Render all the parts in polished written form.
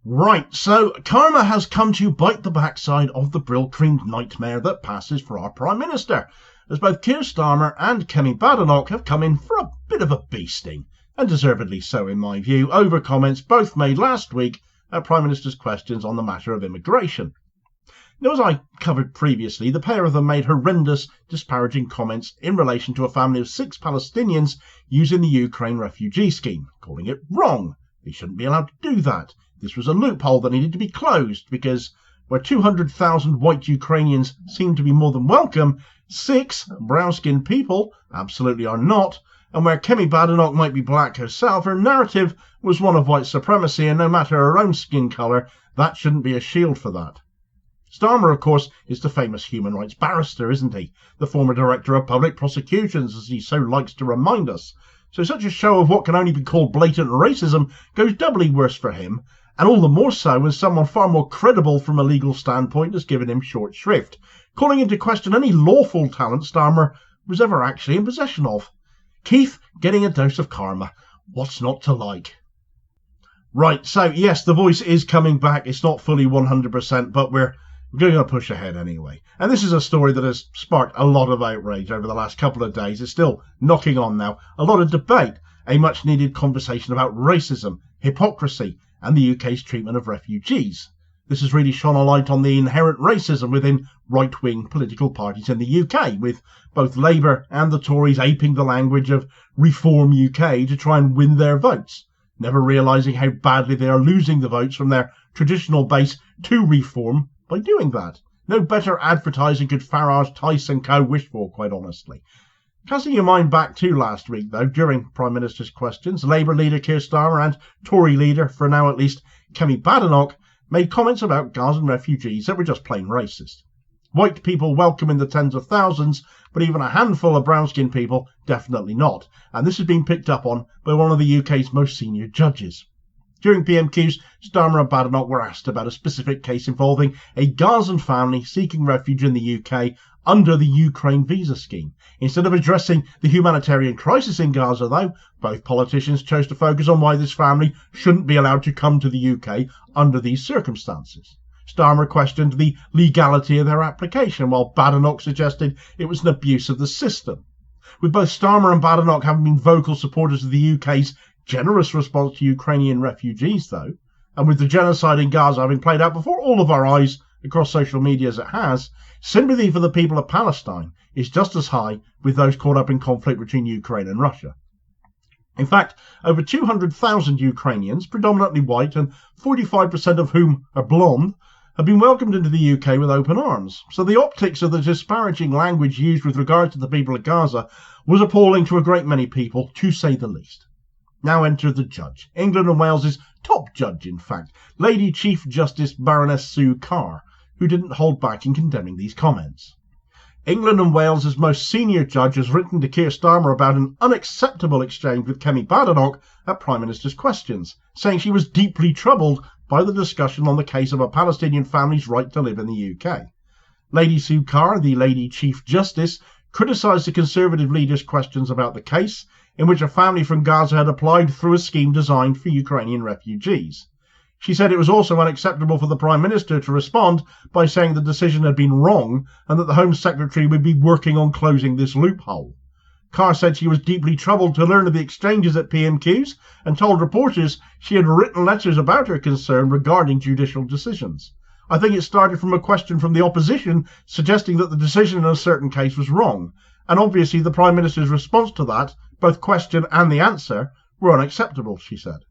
Right, so karma has come to bite the backside of the brylcreemed nightmare that passes for our Prime Minister, as both Keir Starmer and Kemi Badenoch have come in for a bit of a beasting, and deservedly so in my view, over comments both made last week at Prime Minister's questions on the matter of immigration. Now, as I covered previously, the pair of them made horrendous, disparaging comments in relation to a family of 6 Palestinians using the Ukraine refugee scheme, calling it wrong. They shouldn't be allowed to do that. This was a loophole that needed to be closed because where 200,000 white Ukrainians seem to be more than welcome, 6 brown-skinned people absolutely are not, and where Kemi Badenoch might be black herself, her narrative was one of white supremacy, and no matter her own skin colour, that shouldn't be a shield for that. Starmer, of course, is the famous human rights barrister, isn't he? The former director of public prosecutions, as he so likes to remind us. So such a show of what can only be called blatant racism goes doubly worse for him, and all the more so when someone far more credible from a legal standpoint has given him short shrift, calling into question any lawful talent Starmer was ever actually in possession of. Keith getting a dose of karma. What's not to like? Right, so yes, the voice is coming back. It's not fully 100%, but we're going to push ahead anyway. And this is a story that has sparked a lot of outrage over the last couple of days. It's still knocking on now. A lot of debate, a much needed conversation about racism, hypocrisy, and the UK's treatment of refugees. This has really shone a light on the inherent racism within right-wing political parties in the UK, with both Labour and the Tories aping the language of Reform UK to try and win their votes, never realising how badly they are losing the votes from their traditional base to Reform by doing that. No better advertising could Farage, Tice and co wish for, quite honestly. Casting your mind back to last week, though, during Prime Minister's questions, Labour leader Keir Starmer and Tory leader, for now at least, Kemi Badenoch, made comments about Gazan refugees that were just plain racist. White people welcome in the tens of thousands, but even a handful of brown-skinned people, definitely not. And this has been picked up on by one of the UK's most senior judges. During PMQs, Starmer and Badenoch were asked about a specific case involving a Gazan family seeking refuge in the UK under the Ukraine visa scheme. Instead of addressing the humanitarian crisis in Gaza, though, both politicians chose to focus on why this family shouldn't be allowed to come to the UK under these circumstances. Starmer questioned the legality of their application, while Badenoch suggested it was an abuse of the system. With both Starmer and Badenoch having been vocal supporters of the UK's generous response to Ukrainian refugees, though, and with the genocide in Gaza having played out before all of our eyes across social media as it has, sympathy for the people of Palestine is just as high with those caught up in conflict between Ukraine and Russia. In fact, over 200,000 Ukrainians, predominantly white and 45% of whom are blonde, have been welcomed into the UK with open arms. So the optics of the disparaging language used with regard to the people of Gaza was appalling to a great many people, to say the least. Now enter the judge, England and Wales's top judge, in fact, Lady Chief Justice Baroness Sue Carr, who didn't hold back in condemning these comments. England and Wales's most senior judge has written to Keir Starmer about an unacceptable exchange with Kemi Badenoch at Prime Minister's questions, saying she was deeply troubled by the discussion on the case of a Palestinian family's right to live in the UK. Lady Sue Carr, the Lady Chief Justice, criticised the Conservative leader's questions about the case, in which a family from Gaza had applied through a scheme designed for Ukrainian refugees. She said it was also unacceptable for the Prime Minister to respond by saying the decision had been wrong and that the Home Secretary would be working on closing this loophole. Carr said she was deeply troubled to learn of the exchanges at PMQs and told reporters she had written letters about her concern regarding judicial decisions. I think it started from a question from the opposition suggesting that the decision in a certain case was wrong, and obviously the Prime Minister's response to that, both question and the answer, were unacceptable, she said.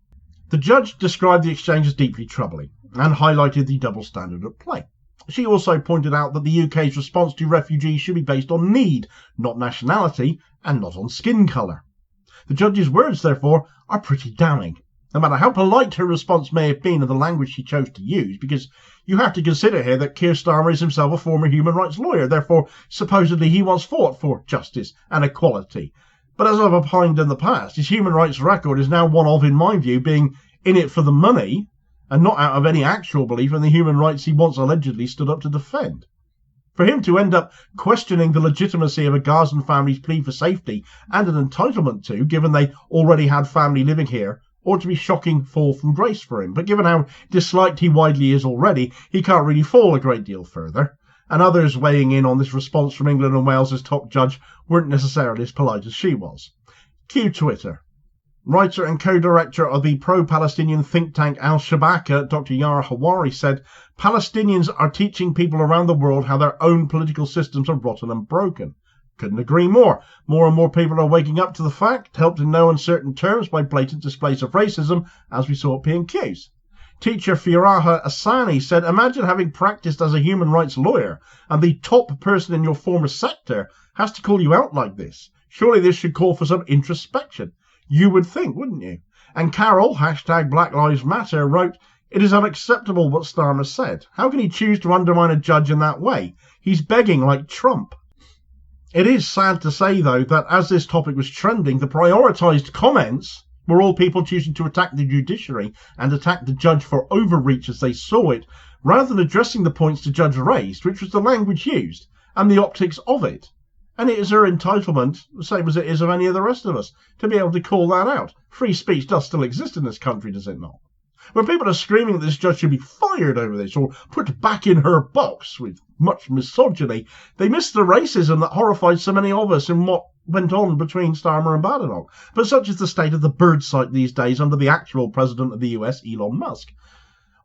The judge described the exchange as deeply troubling and highlighted the double standard at play. She also pointed out that the UK's response to refugees should be based on need, not nationality, and not on skin colour. The judge's words, therefore, are pretty damning, no matter how polite her response may have been and the language she chose to use, because you have to consider here that Keir Starmer is himself a former human rights lawyer, therefore supposedly he once fought for justice and equality. But as I've opined in the past, his human rights record is now one of, in my view, being in it for the money and not out of any actual belief in the human rights he once allegedly stood up to defend. For him to end up questioning the legitimacy of a Gazan family's plea for safety and an entitlement to, given they already had family living here ought to be a shocking fall from grace for him. But given how disliked he widely is already, he can't really fall a great deal further. And others weighing in on this response from England and Wales's top judge weren't necessarily as polite as she was. Cue Twitter. Writer and co-director of the pro-Palestinian think tank Al-Shabaka, Dr. Yara Hawari, said, Palestinians are teaching people around the world how their own political systems are rotten and broken. Couldn't agree more. More and more people are waking up to the fact, helped in no uncertain terms by blatant displays of racism, as we saw at P&Qs. Teacher Firaha Asani said, imagine having practiced as a human rights lawyer, and the top person in your former sector has to call you out like this. Surely this should call for some introspection. You would think, wouldn't you? And Carol, hashtag Black Lives Matter, wrote, it is unacceptable what Starmer said. How can he choose to undermine a judge in that way? He's begging like Trump. It is sad to say, though, that as this topic was trending, the prioritised comments were all people choosing to attack the judiciary and attack the judge for overreach as they saw it, rather than addressing the points the judge raised, which was the language used and the optics of it. And it is her entitlement, the same as it is of any of the rest of us, to be able to call that out. Free speech does still exist in this country, does it not? When people are screaming that this judge should be fired over this or put back in her box with much misogyny, they miss the racism that horrified so many of us in what went on between Starmer and Badenoch. But such is the state of the bird site these days under the actual president of the US, Elon Musk.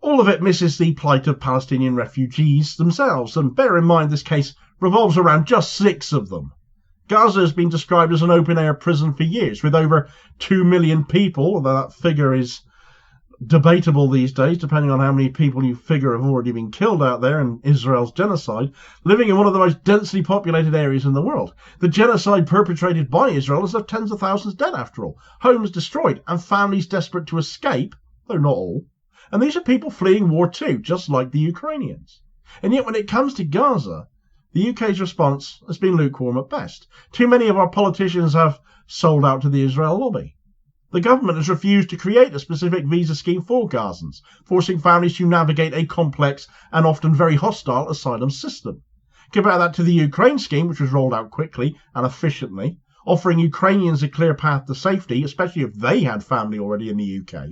All of it misses the plight of Palestinian refugees themselves, and bear in mind this case revolves around just 6 of them. Gaza has been described as an open-air prison for years, with over 2 million people, although that figure is debatable these days, depending on how many people you figure have already been killed out there in Israel's genocide, living in one of the most densely populated areas in the world. The genocide perpetrated by Israel has left tens of thousands dead after all, homes destroyed, and families desperate to escape, though not all. And these are people fleeing war too, just like the Ukrainians. And yet when it comes to Gaza, the UK's response has been lukewarm at best. Too many of our politicians have sold out to the Israel lobby. The government has refused to create a specific visa scheme for Gazans, forcing families to navigate a complex and often very hostile asylum system. Compare that to the Ukraine scheme, which was rolled out quickly and efficiently, offering Ukrainians a clear path to safety, especially if they had family already in the UK.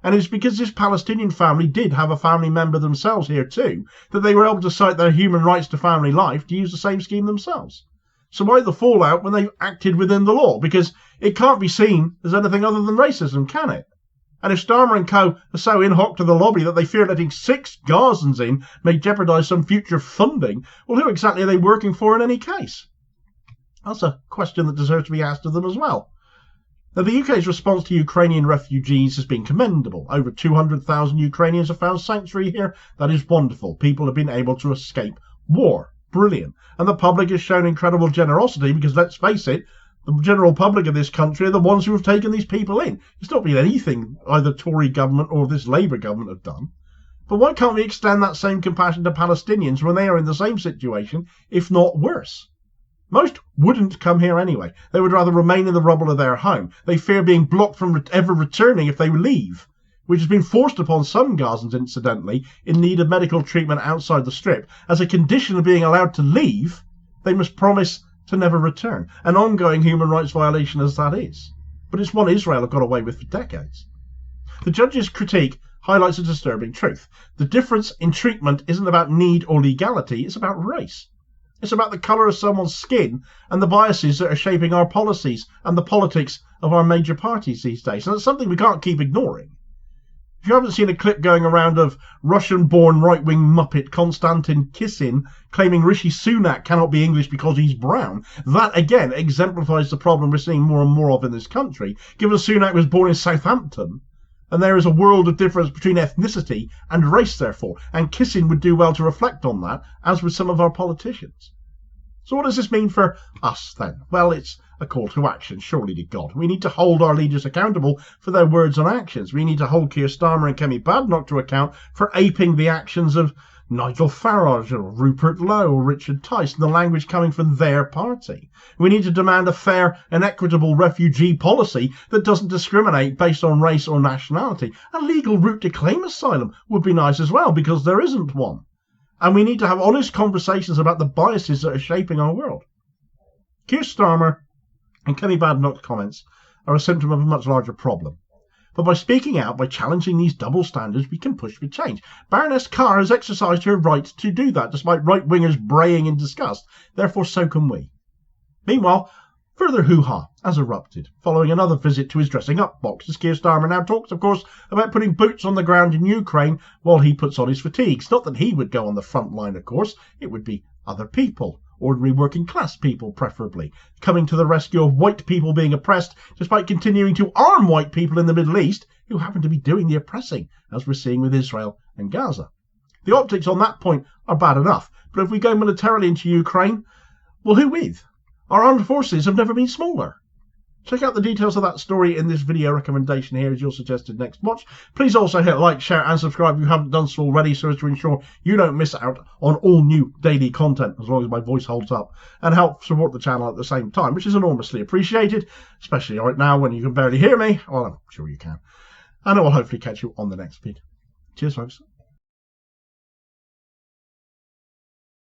And it's because this Palestinian family did have a family member themselves here too, that they were able to cite their human rights to family life to use the same scheme themselves. So why the fallout when they've acted within the law? Because it can't be seen as anything other than racism, can it? And if Starmer and co are so in hock to the lobby that they fear letting 6 Gazans in may jeopardise some future funding, well, who exactly are they working for in any case? That's a question that deserves to be asked of them as well. Now, the UK's response to Ukrainian refugees has been commendable. Over 200,000 Ukrainians have found sanctuary here. That is wonderful. People have been able to escape war. Brilliant. And the public has shown incredible generosity because, let's face it, the general public of this country are the ones who have taken these people in. It's not been anything either Tory government or this Labour government have done. But why can't we extend that same compassion to Palestinians when they are in the same situation, if not worse? Most wouldn't come here anyway. They would rather remain in the rubble of their home. They fear being blocked from ever returning if they leave, which has been forced upon some Gazans, incidentally, in need of medical treatment outside the Strip. As a condition of being allowed to leave, they must promise to never return, an ongoing human rights violation as that is. But it's one Israel have got away with for decades. The judge's critique highlights a disturbing truth. The difference in treatment isn't about need or legality, it's about race. It's about the colour of someone's skin and the biases that are shaping our policies and the politics of our major parties these days. And it's something we can't keep ignoring. If you haven't seen a clip going around of Russian-born right-wing muppet Konstantin Kisin claiming Rishi Sunak cannot be English because he's brown, that again exemplifies the problem we're seeing more and more of in this country, given Sunak was born in Southampton. And there is a world of difference between ethnicity and race, therefore, and Kisin would do well to reflect on that, as with some of our politicians. So what does this mean for us, then? Well, it's a call to action, surely to God. We need to hold our leaders accountable for their words and actions. We need to hold Keir Starmer and Kemi Badenoch to account for aping the actions of Nigel Farage or Rupert Lowe or Richard Tice, and the language coming from their party. We need to demand a fair and equitable refugee policy that doesn't discriminate based on race or nationality. A legal route to claim asylum would be nice as well, because there isn't one. And we need to have honest conversations about the biases that are shaping our world. Keir Starmer and Kemi Badenoch's comments are a symptom of a much larger problem. But by speaking out, by challenging these double standards, we can push for change. Baroness Carr has exercised her right to do that, despite right-wingers braying in disgust. Therefore, so can we. Meanwhile, further hoo-ha has erupted, following another visit to his dressing-up box, as Keir Starmer now talks, of course, about putting boots on the ground in Ukraine while he puts on his fatigues. Not that he would go on the front line, of course. It would be other people. Ordinary working-class people, preferably, coming to the rescue of white people being oppressed, despite continuing to arm white people in the Middle East, who happen to be doing the oppressing, as we're seeing with Israel and Gaza. The optics on that point are bad enough, but if we go militarily into Ukraine, well, who with? Our armed forces have never been smaller. Check out the details of that story in this video recommendation here as your suggested next watch. Please also hit like, share and subscribe if you haven't done so already, so as to ensure you don't miss out on all new daily content as long as my voice holds up, and help support the channel at the same time, which is enormously appreciated, especially right now when you can barely hear me. Well, I'm sure you can. And I will hopefully catch you on the next vid. Cheers, folks.